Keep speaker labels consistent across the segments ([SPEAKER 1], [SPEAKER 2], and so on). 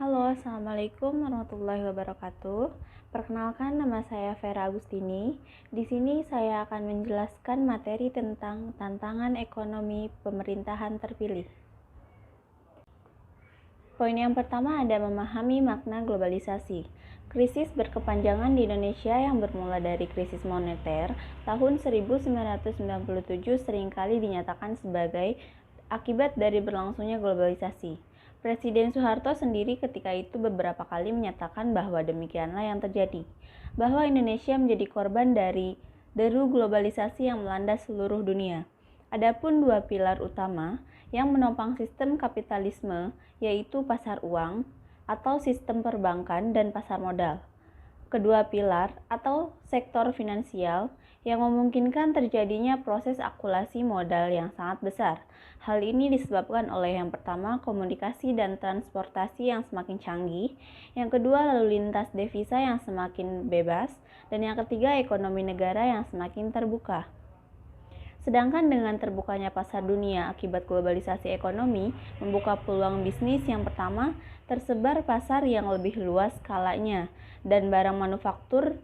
[SPEAKER 1] Halo, Assalamualaikum warahmatullahi wabarakatuh. Perkenalkan, nama saya Vera Agustini. Di sini saya akan menjelaskan materi tentang tantangan ekonomi pemerintahan terpilih. Poin yang pertama ada memahami makna globalisasi. Krisis berkepanjangan di Indonesia yang bermula dari krisis moneter tahun 1997 seringkali dinyatakan sebagai akibat dari berlangsungnya globalisasi. Presiden Soeharto sendiri ketika itu beberapa kali menyatakan bahwa demikianlah yang terjadi, bahwa Indonesia menjadi korban dari deru globalisasi yang melanda seluruh dunia. Adapun dua pilar utama yang menopang sistem kapitalisme, yaitu pasar uang atau sistem perbankan dan pasar modal. Kedua pilar atau sektor finansial yang memungkinkan terjadinya proses akumulasi modal yang sangat besar. Hal ini disebabkan oleh yang pertama komunikasi dan transportasi yang semakin canggih, yang kedua lalu lintas devisa yang semakin bebas, dan yang ketiga ekonomi negara yang semakin terbuka. Sedangkan dengan terbukanya pasar dunia akibat globalisasi ekonomi, membuka peluang bisnis yang pertama, tersebar pasar yang lebih luas skalanya, dan barang manufaktur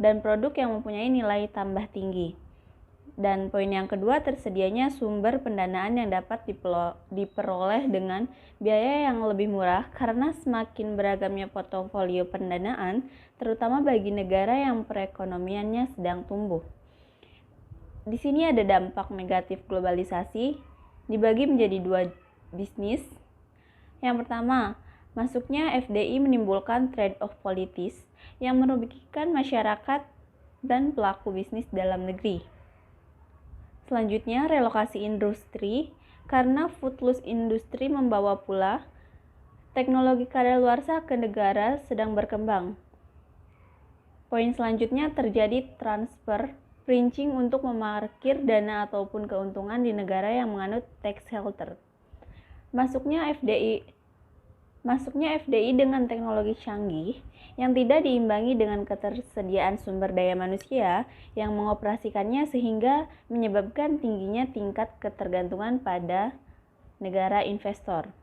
[SPEAKER 1] dan produk yang mempunyai nilai tambah tinggi. Dan poin yang kedua, tersedianya sumber pendanaan yang dapat diperoleh dengan biaya yang lebih murah karena semakin beragamnya portofolio pendanaan, terutama bagi negara yang perekonomiannya sedang tumbuh. Di sini ada dampak negatif globalisasi, dibagi menjadi dua bisnis. Yang pertama, masuknya FDI menimbulkan trade-off politis yang merugikan masyarakat dan pelaku bisnis dalam negeri. Selanjutnya, relokasi industri, karena foodless industri membawa pula teknologi kadaluarsa ke negara sedang berkembang. Poin selanjutnya, terjadi transfer princing untuk memarkir dana ataupun keuntungan di negara yang menganut tax shelter. Masuknya FDI dengan teknologi canggih yang tidak diimbangi dengan ketersediaan sumber daya manusia yang mengoperasikannya sehingga menyebabkan tingginya tingkat ketergantungan pada negara investor.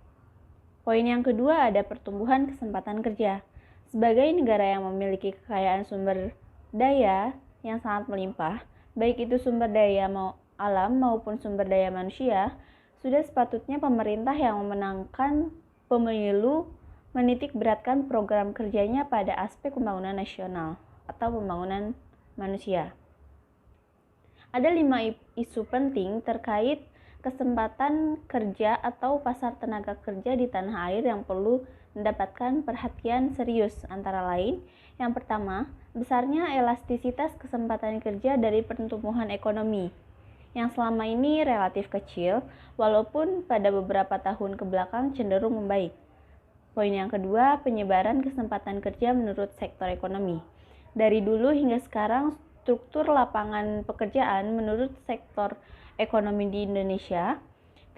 [SPEAKER 1] Poin yang kedua ada pertumbuhan kesempatan kerja. Sebagai negara yang memiliki kekayaan sumber daya yang sangat melimpah, baik itu sumber daya alam maupun sumber daya manusia, sudah sepatutnya pemerintah yang memenangkan pemilu menitik beratkan program kerjanya pada aspek pembangunan nasional atau pembangunan manusia. Ada 5 isu penting terkait kesempatan kerja atau pasar tenaga kerja di tanah air yang perlu mendapatkan perhatian serius, antara lain, yang pertama, besarnya elastisitas kesempatan kerja dari pertumbuhan ekonomi yang selama ini relatif kecil, walaupun pada beberapa tahun kebelakang cenderung membaik. Poin yang kedua, penyebaran kesempatan kerja menurut sektor ekonomi. Dari dulu hingga sekarang, struktur lapangan pekerjaan menurut sektor ekonomi di Indonesia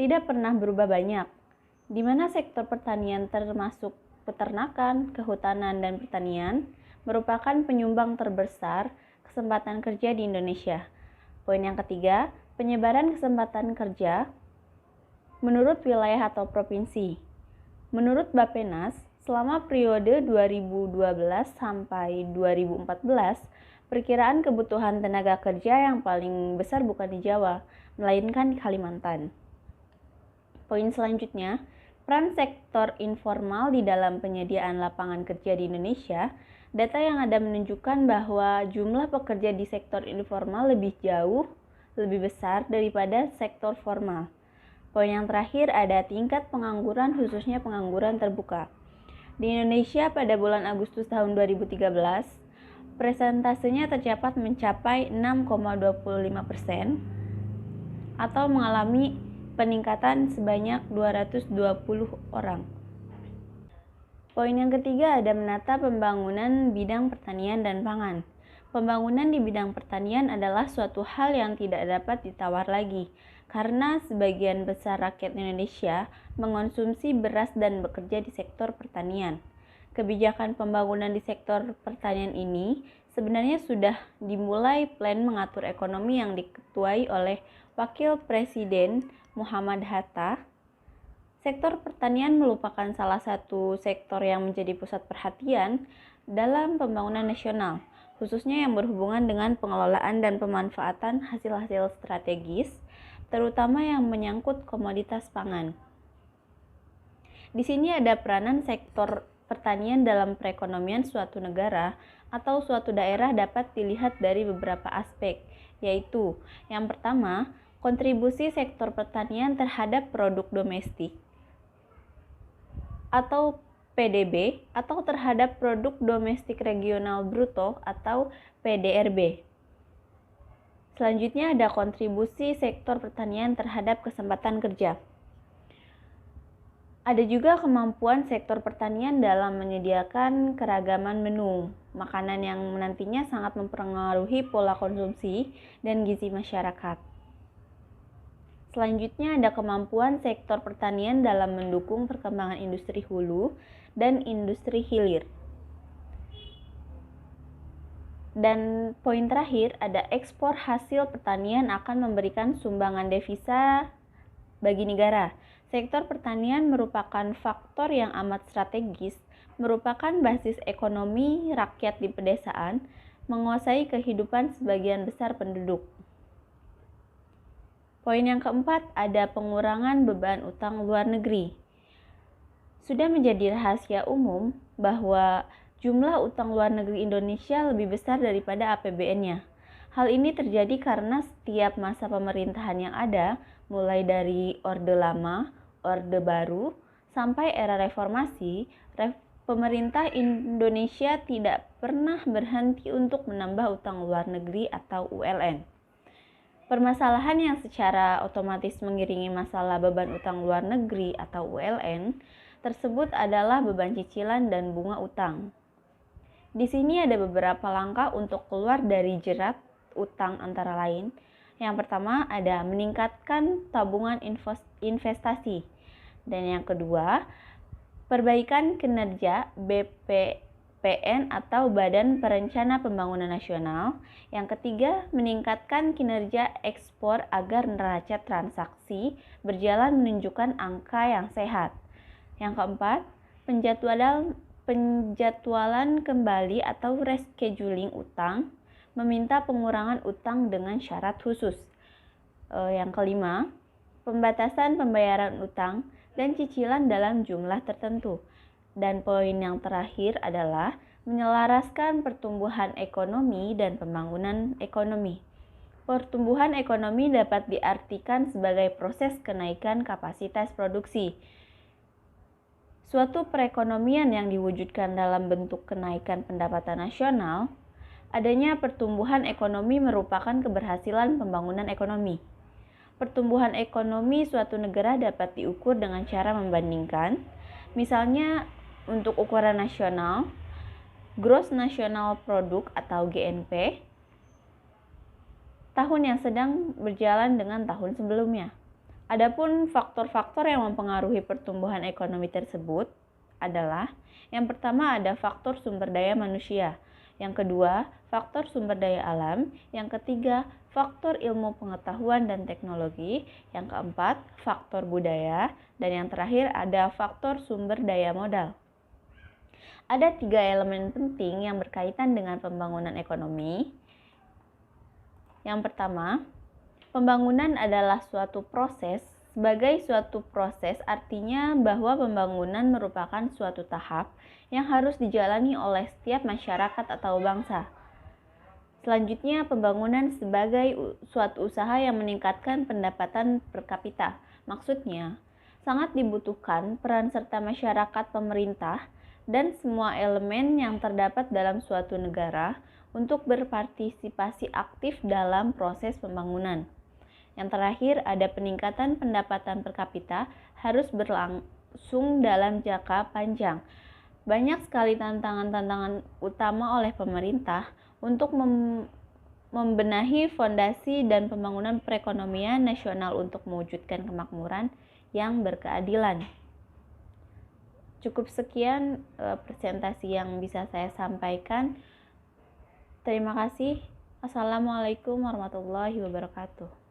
[SPEAKER 1] tidak pernah berubah banyak, di mana sektor pertanian termasuk peternakan, kehutanan, dan pertanian merupakan penyumbang terbesar kesempatan kerja di Indonesia. Poin yang ketiga, penyebaran kesempatan kerja menurut wilayah atau provinsi. Menurut Bappenas, selama periode 2012 sampai 2014, perkiraan kebutuhan tenaga kerja yang paling besar bukan di Jawa, melainkan di Kalimantan. Poin selanjutnya, peran sektor informal di dalam penyediaan lapangan kerja di Indonesia. Data yang ada menunjukkan bahwa jumlah pekerja di sektor informal lebih besar daripada sektor formal. Poin yang terakhir ada tingkat pengangguran, khususnya pengangguran terbuka. Di Indonesia pada bulan Agustus tahun 2013, presentasenya tercatat mencapai 6,25% atau mengalami peningkatan sebanyak 220 orang. Poin yang ketiga ada menata pembangunan bidang pertanian dan pangan. Pembangunan di bidang pertanian adalah suatu hal yang tidak dapat ditawar lagi, karena sebagian besar rakyat Indonesia mengonsumsi beras dan bekerja di sektor pertanian. Kebijakan pembangunan di sektor pertanian ini sebenarnya sudah dimulai plan mengatur ekonomi yang diketuai oleh Wakil Presiden Muhammad Hatta Sektor pertanian merupakan salah satu sektor yang menjadi pusat perhatian dalam pembangunan nasional, khususnya yang berhubungan dengan pengelolaan dan pemanfaatan hasil-hasil strategis, terutama yang menyangkut komoditas pangan. Di sini ada peranan sektor pertanian dalam perekonomian suatu negara atau suatu daerah dapat dilihat dari beberapa aspek, yaitu yang pertama, kontribusi sektor pertanian terhadap produk domestik atau PDB atau terhadap produk domestik regional bruto atau PDRB. Selanjutnya ada kontribusi sektor pertanian terhadap kesempatan kerja. Ada juga kemampuan sektor pertanian dalam menyediakan keragaman menu makanan yang nantinya sangat mempengaruhi pola konsumsi dan gizi masyarakat. Selanjutnya ada kemampuan sektor pertanian dalam mendukung perkembangan industri hulu dan industri hilir. Dan poin terakhir ada ekspor hasil pertanian akan memberikan sumbangan devisa bagi negara. Sektor pertanian merupakan faktor yang amat strategis, merupakan basis ekonomi rakyat di pedesaan, menguasai kehidupan sebagian besar penduduk. Poin yang keempat, ada pengurangan beban utang luar negeri. Sudah menjadi rahasia umum bahwa jumlah utang luar negeri Indonesia lebih besar daripada APBN-nya. Hal ini terjadi karena setiap masa pemerintahan yang ada, mulai dari Orde Lama, Orde Baru, sampai era reformasi, pemerintah Indonesia tidak pernah berhenti untuk menambah utang luar negeri atau ULN. Permasalahan yang secara otomatis mengiringi masalah beban utang luar negeri atau ULN tersebut adalah beban cicilan dan bunga utang. Di sini ada beberapa langkah untuk keluar dari jerat utang antara lain. Yang pertama ada meningkatkan tabungan investasi. Dan yang kedua, perbaikan kinerja BPPN atau Badan Perencana Pembangunan Nasional. Yang ketiga, meningkatkan kinerja ekspor agar neraca transaksi berjalan menunjukkan angka yang sehat. Yang keempat, penjadwalan kembali atau rescheduling utang, meminta pengurangan utang dengan syarat khusus. Yang kelima, pembatasan pembayaran utang dan cicilan dalam jumlah tertentu. Dan poin yang terakhir adalah menyelaraskan pertumbuhan ekonomi dan pembangunan ekonomi. Pertumbuhan ekonomi dapat diartikan sebagai proses kenaikan kapasitas produksi. Suatu perekonomian yang diwujudkan dalam bentuk kenaikan pendapatan nasional, adanya pertumbuhan ekonomi merupakan keberhasilan pembangunan ekonomi. Pertumbuhan ekonomi suatu negara dapat diukur dengan cara membandingkan, misalnya untuk ukuran nasional, Gross National Product atau GNP, tahun yang sedang berjalan dengan tahun sebelumnya. Adapun faktor-faktor yang mempengaruhi pertumbuhan ekonomi tersebut adalah yang pertama ada faktor sumber daya manusia, yang kedua faktor sumber daya alam, yang ketiga faktor ilmu pengetahuan dan teknologi, yang keempat faktor budaya, dan yang terakhir ada faktor sumber daya modal. Ada 3 elemen penting yang berkaitan dengan pembangunan ekonomi. Yang pertama, pembangunan adalah suatu proses. Sebagai suatu proses artinya bahwa pembangunan merupakan suatu tahap yang harus dijalani oleh setiap masyarakat atau bangsa. Selanjutnya, pembangunan sebagai suatu usaha yang meningkatkan pendapatan per kapita. Maksudnya, sangat dibutuhkan peran serta masyarakat, pemerintah, dan semua elemen yang terdapat dalam suatu negara untuk berpartisipasi aktif dalam proses pembangunan. Yang terakhir, ada peningkatan pendapatan per kapita harus berlangsung dalam jangka panjang. Banyak sekali tantangan-tantangan utama oleh pemerintah untuk membenahi fondasi dan pembangunan perekonomian nasional untuk mewujudkan kemakmuran yang berkeadilan. Cukup sekian presentasi yang bisa saya sampaikan. Terima kasih. Assalamualaikum warahmatullahi wabarakatuh.